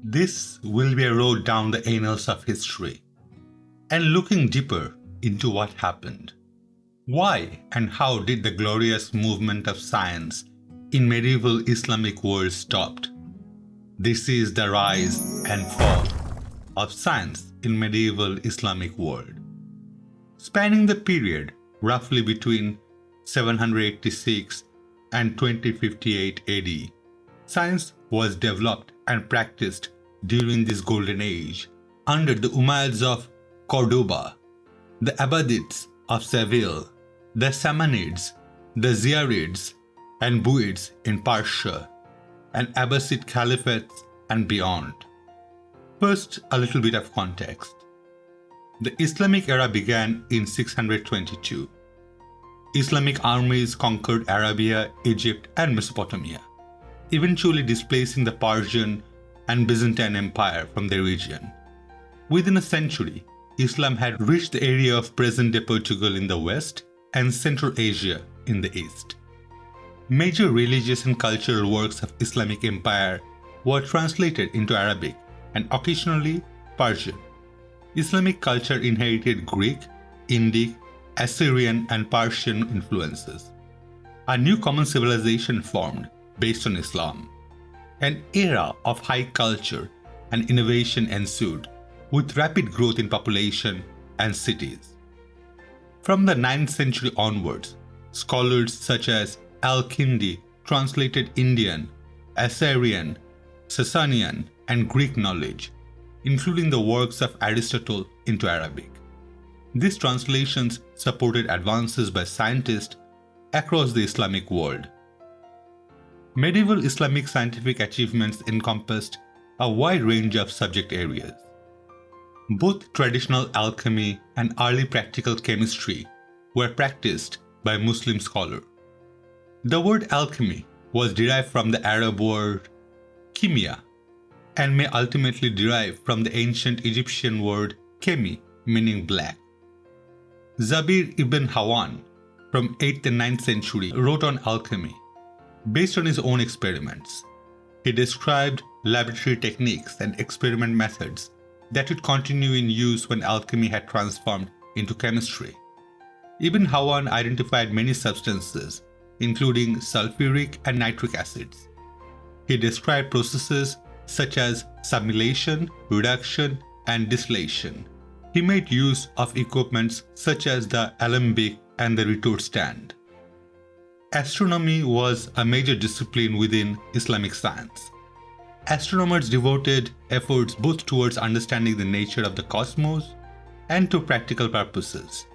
This will be a road down the annals of history and looking deeper into what happened. Why and how did the glorious movement of science in medieval Islamic world stopped? This is the rise and fall of science in medieval Islamic world. Spanning the period roughly between 786 and 2058 AD, science was developed and practiced during this golden age under the Umayyads of Córdoba, the Abbadids of Seville, the Samanids, the Ziyarids, and Buyids in Persia, and Abbasid Caliphates and beyond. First, a little bit of context. The Islamic era began in 622. Islamic armies conquered Arabia, Egypt, and Mesopotamia, eventually displacing the Persian and Byzantine Empire from the region. Within a century, Islam had reached the area of present-day Portugal in the west and Central Asia in the east. Major religious and cultural works of Islamic Empire were translated into Arabic and occasionally Persian. Islamic culture inherited Greek, Indic, Assyrian, and Persian influences. A new common civilization formed based on Islam. An era of high culture and innovation ensued, with rapid growth in population and cities. From the 9th century onwards, scholars such as Al-Kindi translated Indian, Assyrian, Sasanian, and Greek knowledge, including the works of Aristotle, into Arabic. These translations supported advances by scientists across the Islamic world. Medieval Islamic scientific achievements encompassed a wide range of subject areas. Both traditional alchemy and early practical chemistry were practiced by Muslim scholars. The word alchemy was derived from the Arab word kimia and may ultimately derive from the ancient Egyptian word chemi, meaning black. Zabir ibn Hawan from 8th and 9th century wrote on alchemy based on his own experiments. He described laboratory techniques and experiment methods that would continue in use when alchemy had transformed into chemistry. Ibn Hawan identified many substances, including sulfuric and nitric acids. He described processes such as sublimation, reduction, and distillation. He made use of equipments such as the alembic and the retort stand. Astronomy was a major discipline within Islamic science. Astronomers devoted efforts both towards understanding the nature of the cosmos and to practical purposes.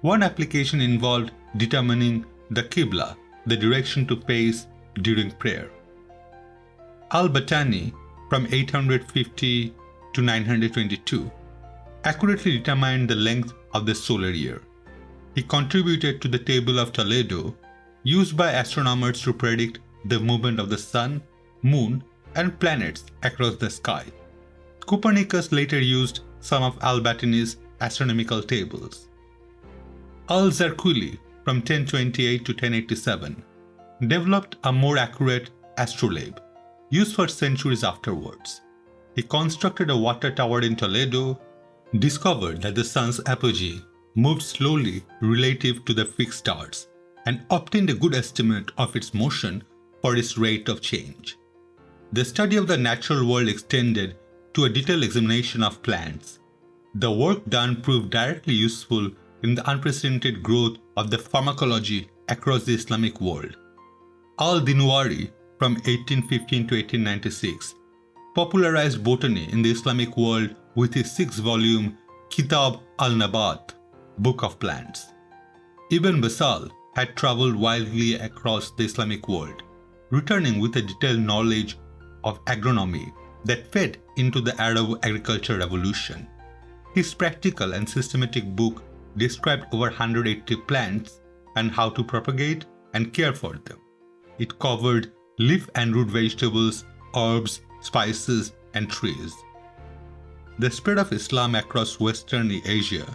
One application involved determining the Qibla, the direction to face during prayer. Al-Botany, from 850 to 922, accurately determined the length of the solar year. He contributed to the Table of Toledo, used by astronomers to predict the movement of the sun, moon, and planets across the sky. Copernicus later used some of Al-Botany's astronomical tables. Al-Zarquli, from 1028 to 1087, developed a more accurate astrolabe, used for centuries afterwards. He constructed a water tower in Toledo, discovered that the sun's apogee moved slowly relative to the fixed stars, and obtained a good estimate of its motion for its rate of change. The study of the natural world extended to a detailed examination of plants. The work done proved directly useful in the unprecedented growth of the pharmacology across the Islamic world. Al-Dinwari, from 1815 to 1896, popularized botany in the Islamic world with his 6-volume Kitab al-Nabat, Book of Plants. Ibn Basal had traveled widely across the Islamic world, returning with a detailed knowledge of agronomy that fed into the Arab agriculture revolution. His practical and systematic book described over 180 plants and how to propagate and care for them. It covered leaf and root vegetables, herbs, spices, and trees. The spread of Islam across Western Asia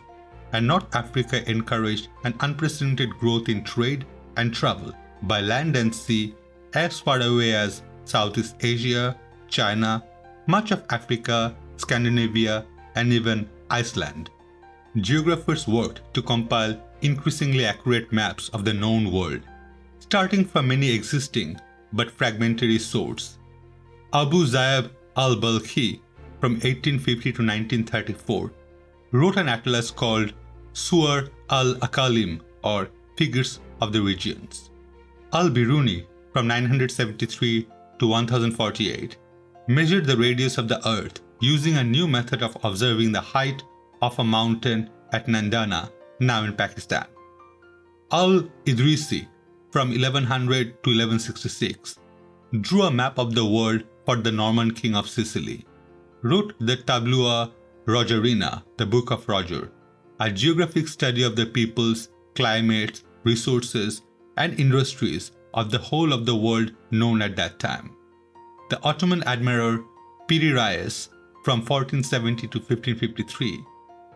and North Africa encouraged an unprecedented growth in trade and travel by land and sea as far away as Southeast Asia, China, much of Africa, Scandinavia, and even Iceland. Geographers worked to compile increasingly accurate maps of the known world, starting from many existing but fragmentary sources. Abu Zayd al-Balkhi from 1850 to 1934 wrote an atlas called Suwar al-Akalim, or Figures of the Regions. Al-Biruni from 973 to 1048 measured the radius of the earth using a new method of observing the height of a mountain at Nandana, now in Pakistan. Al-Idrisi from 1100 to 1166 drew a map of the world for the Norman king of Sicily, wrote the Tabula Rogerina, the Book of Roger, a geographic study of the peoples, climates, resources, and industries of the whole of the world known at that time. The Ottoman admiral Piri Reis from 1470 to 1553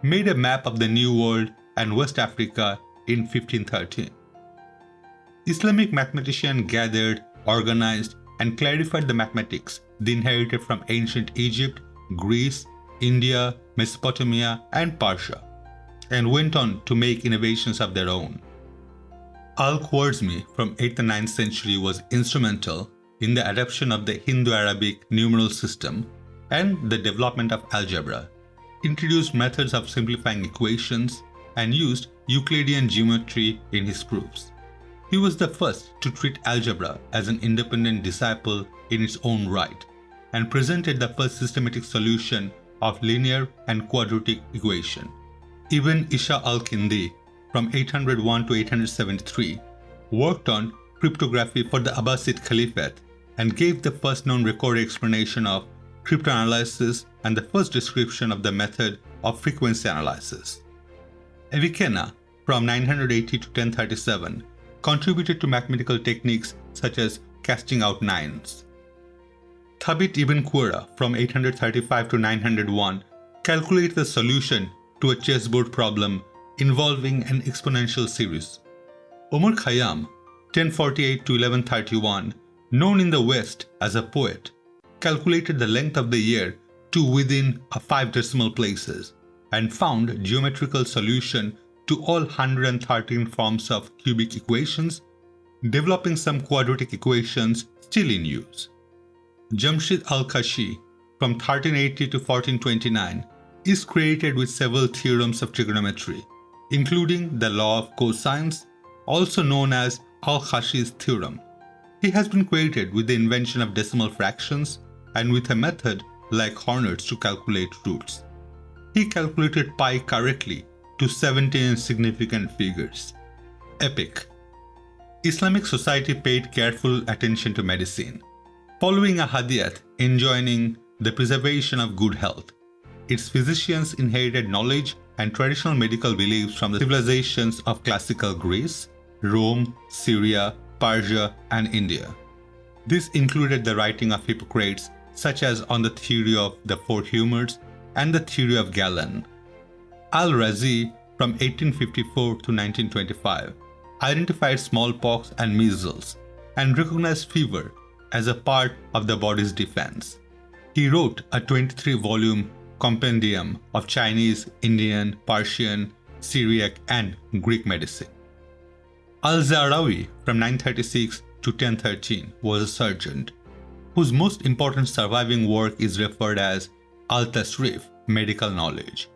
made a map of the New World and West Africa in 1513. Islamic mathematicians gathered, organized, and clarified the mathematics they inherited from ancient Egypt, Greece, India, Mesopotamia, and Persia, and went on to make innovations of their own. Al-Khwarizmi from 8th and 9th century was instrumental in the adoption of the Hindu-Arabic numeral system and the development of algebra, introduced methods of simplifying equations, and used Euclidean geometry in his proofs. He was the first to treat algebra as an independent disciple in its own right, and presented the first systematic solution of linear and quadratic equation. Ibn Ishaq al-Kindi from 801 to 873 worked on cryptography for the Abbasid Caliphate and gave the first known recorded explanation of cryptanalysis and the first description of the method of frequency analysis. Avicenna from 980 to 1037 contributed to mathematical techniques such as casting out nines. Thabit ibn Qurra from 835 to 901 calculated the solution to a chessboard problem involving an exponential series. Omar Khayyam, 1048 to 1131, known in the West as a poet, calculated the length of the year to within 5 decimal places and found geometrical solution to all 113 forms of cubic equations, developing some quadratic equations still in use. Jamshid al-Kashi from 1380 to 1429 is credited with several theorems of trigonometry, including the law of cosines, also known as al-Kashi's theorem. He has been credited with the invention of decimal fractions and with a method like Horner's to calculate roots. He calculated pi correctly to 17 significant figures. Epic. Islamic society paid careful attention to medicine, following a hadith enjoining the preservation of good health. Its physicians inherited knowledge and traditional medical beliefs from the civilizations of classical Greece, Rome, Syria, Persia, and India. This included the writing of Hippocrates, such as on the theory of the four humors and the theory of Galen. Al-Razi from 1854 to 1925 identified smallpox and measles and recognized fever as a part of the body's defense. He wrote a 23-volume compendium of Chinese, Indian, Persian, Syriac, and Greek medicine. Al-Zahrawi from 936 to 1013 was a surgeon, whose most important surviving work is referred as Al-Tasrif, Medical Knowledge.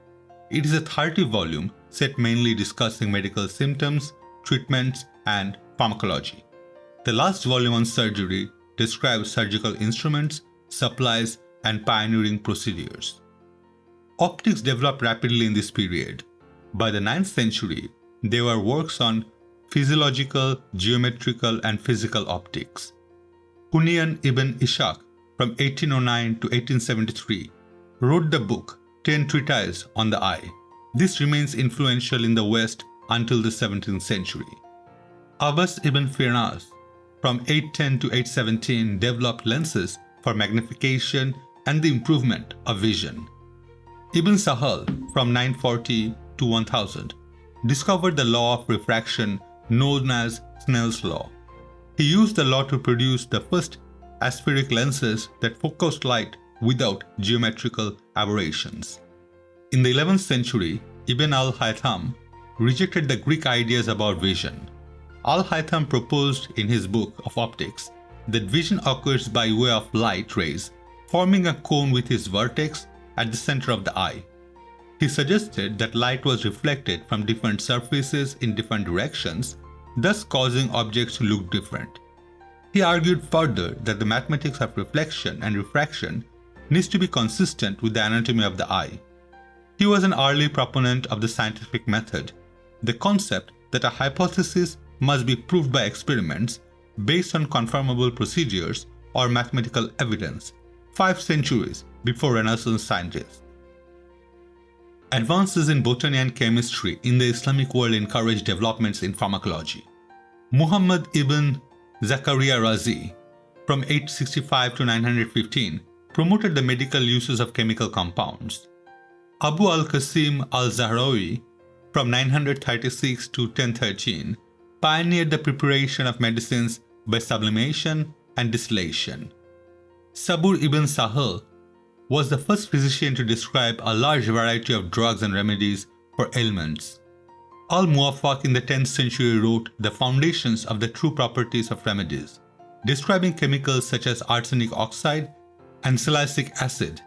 It is a 30-volume set mainly discussing medical symptoms, treatments, and pharmacology. The last volume on surgery describes surgical instruments, supplies, and pioneering procedures. Optics developed rapidly in this period. By the 9th century, there were works on physiological, geometrical, and physical optics. Hunayn ibn Ishaq from 1809 to 1873 wrote the book 10 Treatises on the Eye. This remains influential in the West until the 17th century. Abbas ibn Firnas from 810 to 817 developed lenses for magnification and the improvement of vision. Ibn Sahal from 940 to 1000 discovered the law of refraction known as Snell's law. He used the law to produce the first aspheric lenses that focused light without geometrical aberrations. In the 11th century, Ibn al-Haytham rejected the Greek ideas about vision. Al-Haytham proposed in his book of optics that vision occurs by way of light rays forming a cone with its vertex at the center of the eye. He suggested that light was reflected from different surfaces in different directions, thus causing objects to look different. He argued further that the mathematics of reflection and refraction needs to be consistent with the anatomy of the eye. He was an early proponent of the scientific method, the concept that a hypothesis must be proved by experiments based on confirmable procedures or mathematical evidence, 5 centuries before Renaissance scientists. Advances in botany and chemistry in the Islamic world encouraged developments in pharmacology. Muhammad ibn Zakaria Razi, from 865 to 915, promoted the medical uses of chemical compounds. Abu al-Qasim al-Zahrawi, from 936 to 1013, pioneered the preparation of medicines by sublimation and distillation. Sabur ibn Sahal was the first physician to describe a large variety of drugs and remedies for ailments. Al-Muwaffaq in the 10th century wrote The Foundations of the True Properties of Remedies, describing chemicals such as arsenic oxide and salicylic acid.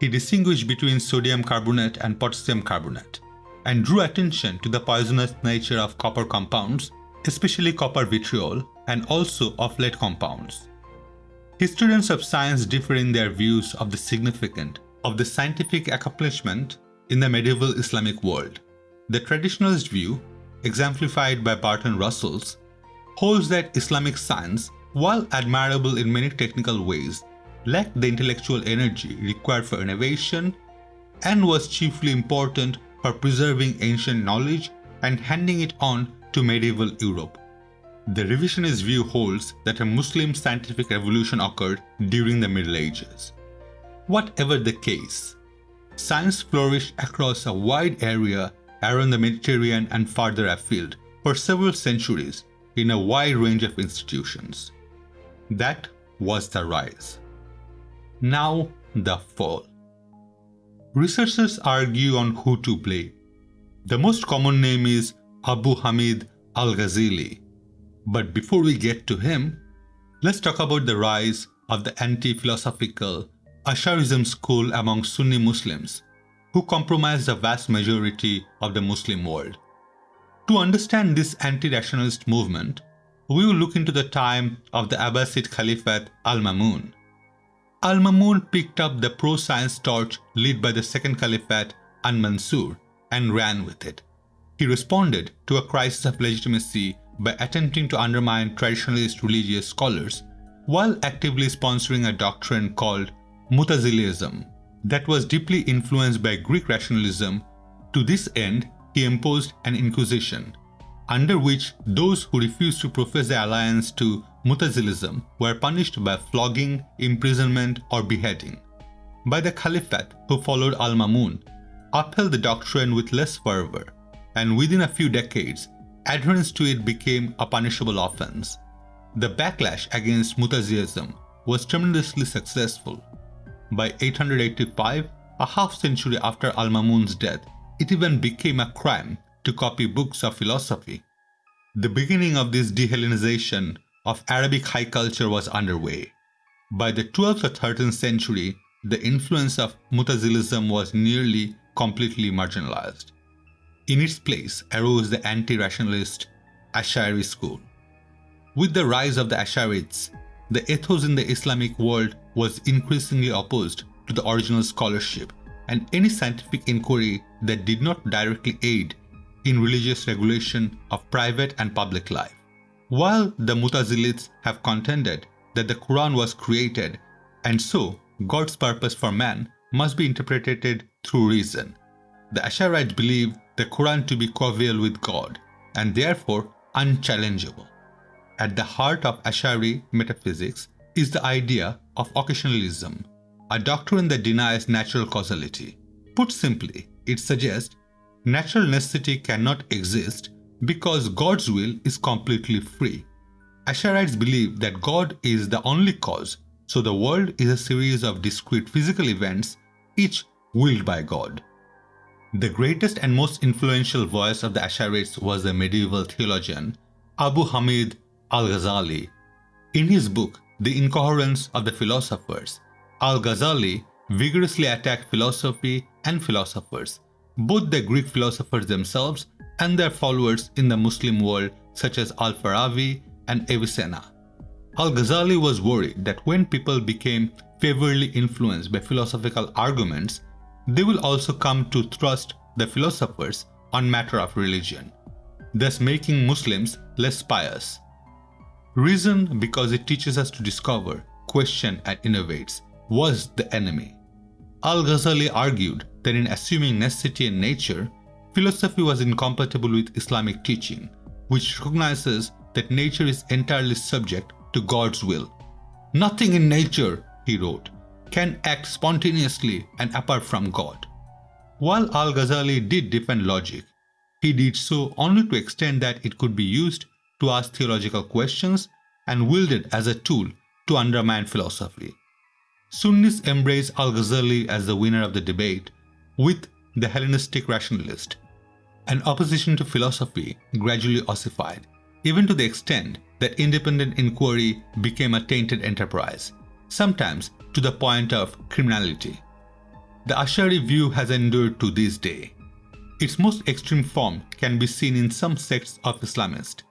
He distinguished between sodium carbonate and potassium carbonate, and drew attention to the poisonous nature of copper compounds, especially copper vitriol, and also of lead compounds. Historians of science differ in their views of the significance of the scientific accomplishment in the medieval Islamic world. The traditionalist view, exemplified by Barton Russell, holds that Islamic science, while admirable in many technical ways, lacked the intellectual energy required for innovation and was chiefly important for preserving ancient knowledge and handing it on to medieval Europe. The revisionist view holds that a Muslim scientific revolution occurred during the Middle Ages. Whatever the case, science flourished across a wide area around the Mediterranean and farther afield for several centuries in a wide range of institutions. That was the rise. Now the fall. Researchers argue on who to blame. The most common name is Abu Hamid Al Ghazali. But before we get to him, let's talk about the rise of the anti-philosophical Asharism school among Sunni Muslims, who comprised the vast majority of the Muslim world. To understand this anti-rationalist movement, we will look into the time of the Abbasid Caliphate al-Mamun. Al-Mamun picked up the pro-science torch led by the second Caliphate al-Mansur and ran with it. He responded to a crisis of legitimacy by attempting to undermine traditionalist religious scholars while actively sponsoring a doctrine called Mutazilism that was deeply influenced by Greek rationalism. To this end, he imposed an inquisition, under which those who refused to profess their alliance to Mutazilism were punished by flogging, imprisonment, or beheading. By the Caliphate, who followed al-Mamun, upheld the doctrine with less fervor, and within a few decades, adherence to it became a punishable offense. The backlash against Mutazilism was tremendously successful. By 885, a half-century after al-Mamun's death, it even became a crime to copy books of philosophy. The beginning of this de-Hellenization of Arabic high culture was underway. By the 12th or 13th century, the influence of Mutazilism was nearly completely marginalized. In its place arose the anti-rationalist Ash'ari school. With the rise of the Ash'arids, the ethos in the Islamic world was increasingly opposed to the original scholarship and any scientific inquiry that did not directly aid in religious regulation of private and public life. While the Mutazilids have contended that the Quran was created and so God's purpose for man must be interpreted through reason, the Ash'arites believe the Quran to be coeval with God and therefore unchallengeable. At the heart of Ash'ari metaphysics is the idea of occasionalism, a doctrine that denies natural causality. Put simply, it suggests natural necessity cannot exist because God's will is completely free. Ash'arites believe that God is the only cause So the world is a series of discrete physical events, each willed by God. The greatest and most influential voice of the Ash'arites was the medieval theologian Abu Hamid Al Ghazali. In his book, The Incoherence of the Philosophers, Al Ghazali vigorously attacked philosophy and philosophers, both the Greek philosophers themselves and their followers in the Muslim world such as Al-Farabi and Avicenna. Al-Ghazali was worried that when people became favorably influenced by philosophical arguments, they will also come to trust the philosophers on matter of religion, thus making Muslims less pious. Reason, because it teaches us to discover, question and innovates, was the enemy. Al-Ghazali argued that in assuming necessity and nature, philosophy was incompatible with Islamic teaching, which recognizes that nature is entirely subject to God's will. Nothing in nature, he wrote, can act spontaneously and apart from God. While Al-Ghazali did defend logic, he did so only to extend that it could be used to ask theological questions and wielded as a tool to undermine philosophy. Sunnis embraced Al-Ghazali as the winner of the debate with the Hellenistic rationalist. An opposition to philosophy gradually ossified, even to the extent that independent inquiry became a tainted enterprise, sometimes to the point of criminality. The Ash'ari view has endured to this day. Its most extreme form can be seen in some sects of Islamists.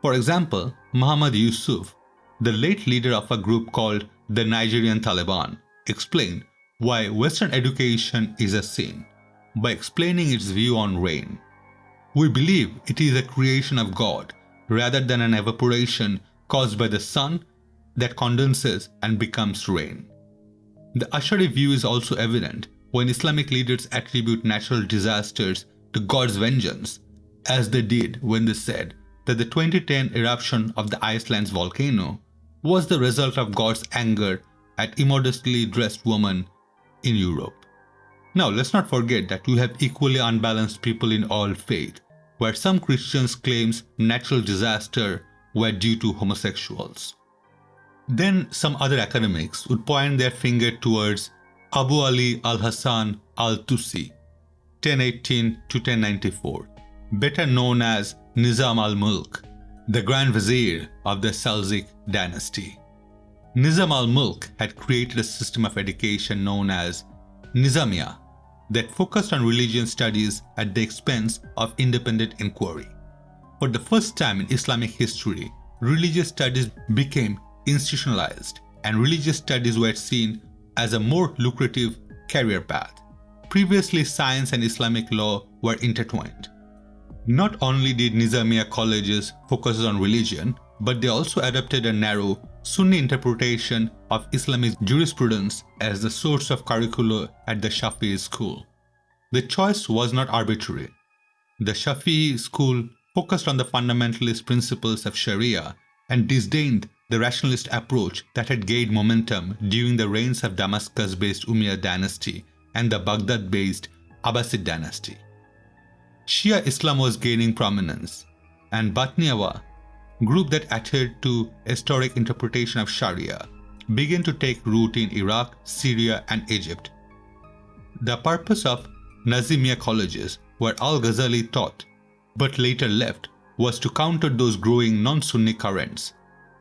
For example, Muhammad Yusuf, the late leader of a group called the Nigerian Taliban, explained why Western education is a sin by explaining its view on rain. We believe it is a creation of God rather than an evaporation caused by the sun that condenses and becomes rain. The Ash'ari view is also evident when Islamic leaders attribute natural disasters to God's vengeance, as they did when they said that the 2010 eruption of the Iceland's volcano was the result of God's anger at immodestly dressed women in Europe. Now, let's not forget that we have equally unbalanced people in all faith, where some Christians claim natural disaster were due to homosexuals. Then some other academics would point their finger towards Abu Ali al-Hassan al-Tusi, 1018 to 1094, better known as Nizam al-Mulk, the Grand Vizier of the Seljuk dynasty. Nizam al-Mulk had created a system of education known as Nizamiyah that focused on religion studies at the expense of independent inquiry. For the first time in Islamic history, religious studies became institutionalized and religious studies were seen as a more lucrative career path. Previously, science and Islamic law were intertwined. Not only did Nizamiyah colleges focus on religion, but they also adopted a narrow Sunni interpretation of Islamic jurisprudence as the source of curricula at the Shafi'i school. The choice was not arbitrary. The Shafi'i school focused on the fundamentalist principles of Sharia and disdained the rationalist approach that had gained momentum during the reigns of Damascus-based Umayyad dynasty and the Baghdad-based Abbasid dynasty. Shia Islam was gaining prominence, and Batniawa, group that adhered to historic interpretation of Sharia, began to take root in Iraq, Syria, and Egypt. The purpose of Nizamiyah colleges, where Al-Ghazali taught but later left, was to counter those growing non-Sunni currents.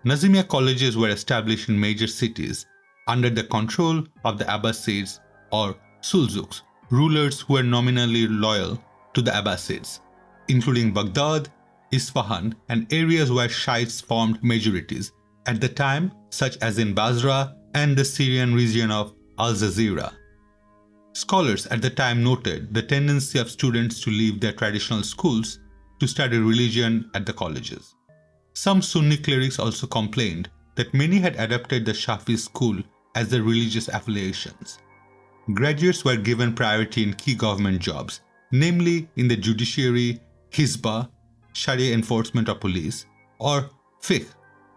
Nizamiyah colleges were established in major cities under the control of the Abbasids or Suljuks, rulers who were nominally loyal to the Abbasids, including Baghdad, Isfahan, and areas where Shiites formed majorities at the time, such as in Basra and the Syrian region of Al-Jazira. Scholars at the time noted the tendency of students to leave their traditional schools to study religion at the colleges. Some Sunni clerics also complained that many had adopted the Shafi school as their religious affiliations. Graduates were given priority in key government jobs, namely in the judiciary, Hizbah, Sharia enforcement or police, or fiqh,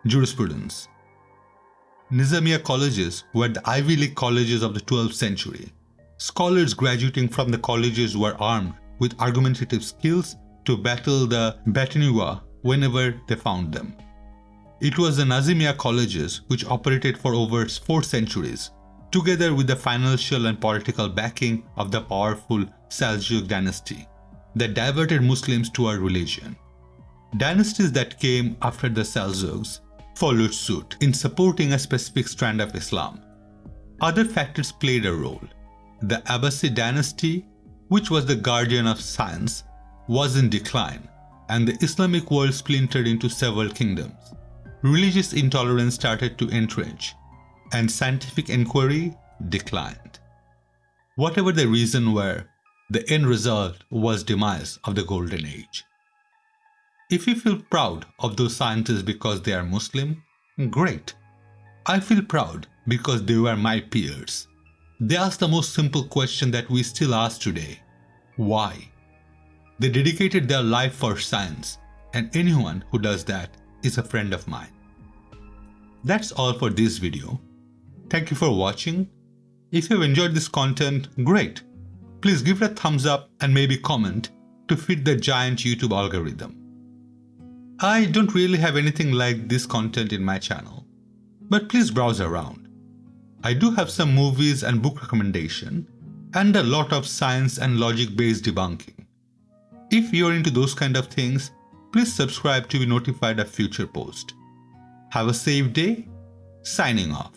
jurisprudence. Nizamiyah colleges were the Ivy League colleges of the 12th century. Scholars graduating from the colleges were armed with argumentative skills to battle the Batiniwa whenever they found them. It was the Nizamiyah colleges which operated for over 4 centuries, together with the financial and political backing of the powerful Seljuk dynasty, that diverted Muslims to our religion. Dynasties that came after the Seljuks followed suit in supporting a specific strand of Islam. Other factors played a role. The Abbasid dynasty, which was the guardian of science, was in decline, and the Islamic world splintered into several kingdoms. Religious intolerance started to entrench, and scientific inquiry declined. Whatever the reason were, the end result was demise of the Golden Age. If you feel proud of those scientists because they are Muslim, great. I feel proud because they were my peers. They asked the most simple question that we still ask today: why? They dedicated their life for science, and anyone who does that is a friend of mine. That's all for this video. Thank you for watching. If you have enjoyed this content, great. Please give it a thumbs up and maybe comment to fit the giant YouTube algorithm. I don't really have anything like this content in my channel, but please browse around. I do have some movies and book recommendation, and a lot of science and logic-based debunking. If you're into those kind of things, please subscribe to be notified of future posts. Have a safe day. Signing off.